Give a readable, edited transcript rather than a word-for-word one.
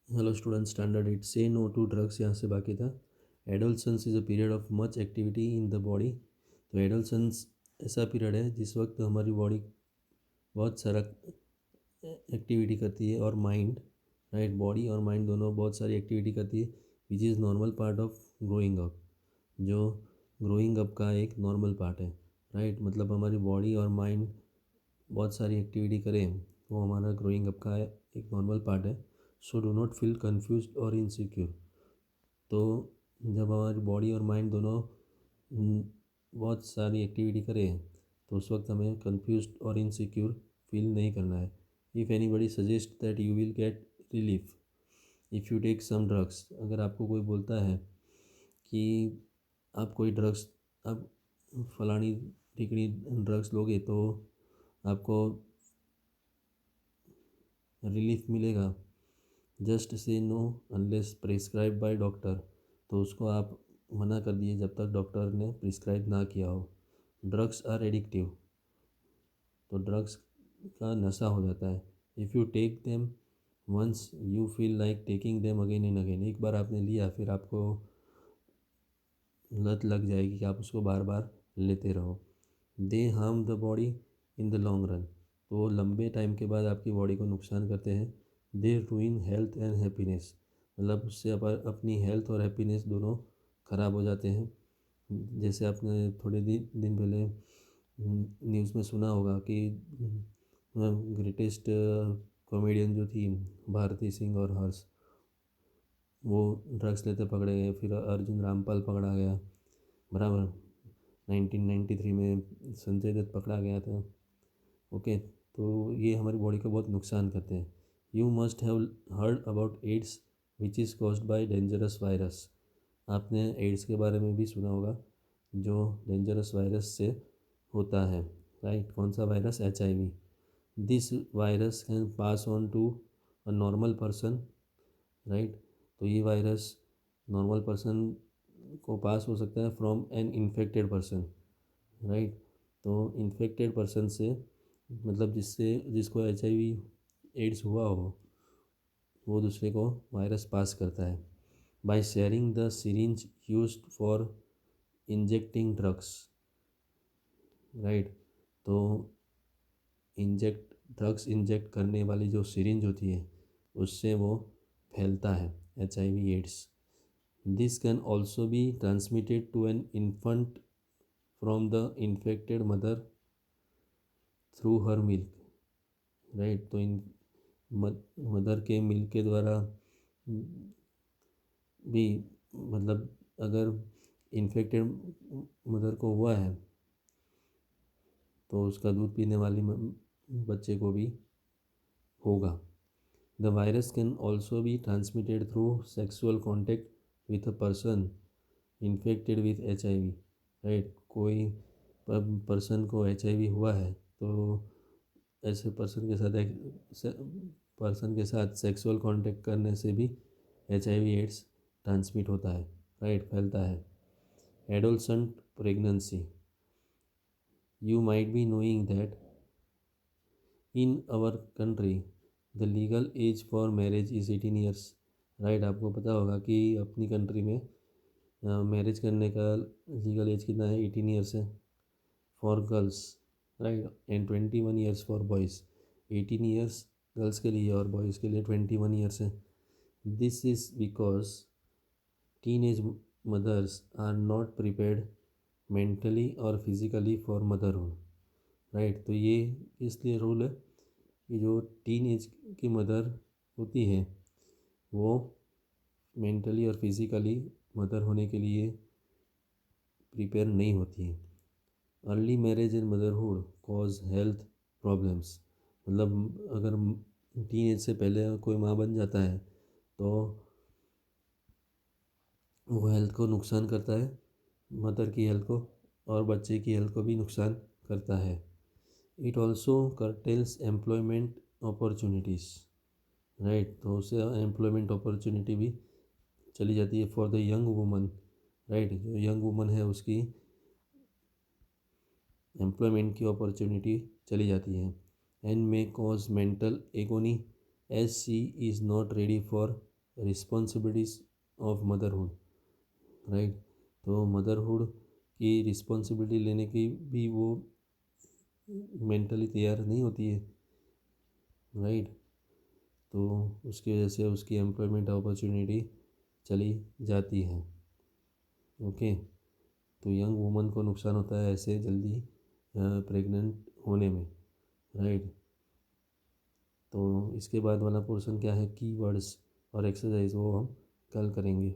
Hello student, standard 8 से no to drugs यहाँ से बाकी था। Adolescence is a period of much activity in the body. तो एडोलसेंस ऐसा पीरियड है जिस वक्त हमारी बॉडी बहुत सारा एक्टिविटी करती है और माइंड, राइट, बॉडी और माइंड दोनों बहुत सारी एक्टिविटी करती है, which is normal part of growing up. जो ग्रोइंग अप का एक नॉर्मल पार्ट है, राइट। मतलब हमारी बॉडी और माइंड बहुत सारी एक्टिविटी करें वो हमारा ग्रोइंग अप का एक नॉर्मल पार्ट है। So do not feel confuse और इनसिक्योर। तो जब हमारी बॉडी और माइंड दोनों बहुत सारी एक्टिविटी करें तो उस वक्त हमें कंफ्यूज और इनसिक्योर फील नहीं करना है। If anybody suggest that you will get relief if you take some drugs, अगर आपको कोई बोलता है कि आप कोई ड्रग्स, आप फलानी टिकड़ी ड्रग्स लोगे तो आपको रिलीफ मिलेगा, just say know unless prescribe by doctor, तो उसको आप मना कर दिए जब तक डॉक्टर ने प्रिस्क्राइब ना किया हो। ड्रग्स आर एडिक्टिव, तो ड्रग्स का नशा हो जाता है। If you take them once you feel like taking them again and again, एक बार आपने लिया फिर आपको लत लग जाएगी कि आप उसको बार बार लेते रहो। They harm the body in the long run, तो वो लंबे टाइम के बाद आपकी बॉडी को नुकसान करते हैं। दे रूइन हेल्थ एंड हैप्पीनेस, मतलब उससे अपनी हेल्थ और हैप्पीनेस दोनों ख़राब हो जाते हैं। जैसे आपने थोड़े दिन पहले न्यूज़ में सुना होगा कि ग्रेटेस्ट कॉमेडियन जो थी भारती सिंह और हर्ष, वो ड्रग्स लेते पकड़े गए। फिर अर्जुन रामपाल पकड़ा गया, बराबर। 1993 में संजय दत्त पकड़ा गया था। ओके, तो ये हमारी बॉडी को बहुत नुकसान करते हैं। You must have heard about AIDS which is caused by dangerous virus, आपने एड्स के बारे में भी सुना होगा, जो डेंजरस वायरस से होता है, राइट। कौन सा virus? HIV। This virus can pass on to a normal person, right. तो ये वायरस नॉर्मल पर्सन को पास हो सकता है from an infected person, right. तो इन्फेक्टेड पर्सन से मतलब जिसको HIV एड्स हुआ हो वो दूसरे को वायरस पास करता है by sharing the syringe used for injecting drugs, right. तो ड्रग्स इंजेक्ट करने वाली जो सिरिंज होती है उससे वो फैलता है HIV एड्स। This can also be transmitted to an infant from the infected mother through her milk, right. तो इन मदर के मिल्क के द्वारा भी, मतलब अगर इन्फेक्टेड मदर को हुआ है तो उसका दूध पीने वाली बच्चे को भी होगा। The virus can also be transmitted through sexual contact with a person infected with HIV, right. कोई पर्सन को HIV हुआ है तो ऐसे पर्सन के साथ सेक्सुअल कांटेक्ट करने से भी HIV एड्स ट्रांसमिट होता है, राइट, फैलता है। Adolescent pregnancy, you might be knowing that in our country the legal age for marriage is 18 years, right. आपको पता होगा कि अपनी कंट्री में मैरिज करने का लीगल एज कितना है? 18 ईयर्स है for girls, right, and 21 years for boys. 18 years girls के लिए और बॉयज़ के लिए 21 ईयर्स है। This is because teenage mothers are not prepared mentally और फिज़िकली फॉर मदरहुड, राइट। तो ये इसलिए रूल है कि जो टीन एज की मदर होती है वो मेंटली और फिज़िकली मदर होने के लिए प्रिपेयर नहीं होती है। Early marriage and motherhood cause health problems, मतलब अगर टीन एज से पहले कोई माँ बन जाता है तो वो हेल्थ को नुकसान करता है, मदर की हेल्थ को, और बच्चे की हेल्थ को भी नुकसान करता है। It also curtails employment opportunities, right. तो उससे एम्प्लॉयमेंट अपॉर्चुनिटी भी चली जाती है for the young woman, right. जो यंग वुमन है उसकी एम्प्लॉयमेंट की अपॉर्चुनिटी चली जाती है। And may cause mental agony as she is not ready for responsibilities of motherhood, right. तो मदरहुड की रिस्पॉन्सिबिलिटी लेने की भी वो मेंटली तैयार नहीं होती है, राइट। तो उसकी वजह से उसकी एम्प्लॉयमेंट अपॉर्चुनिटी चली जाती है। ओके। तो यंग वुमन को नुकसान होता है ऐसे जल्दी प्रेग्नेंट होने में, राइट। तो इसके बाद वाला पोर्शन क्या है, कीवर्ड्स और एक्सरसाइज, वो हम कल करेंगे।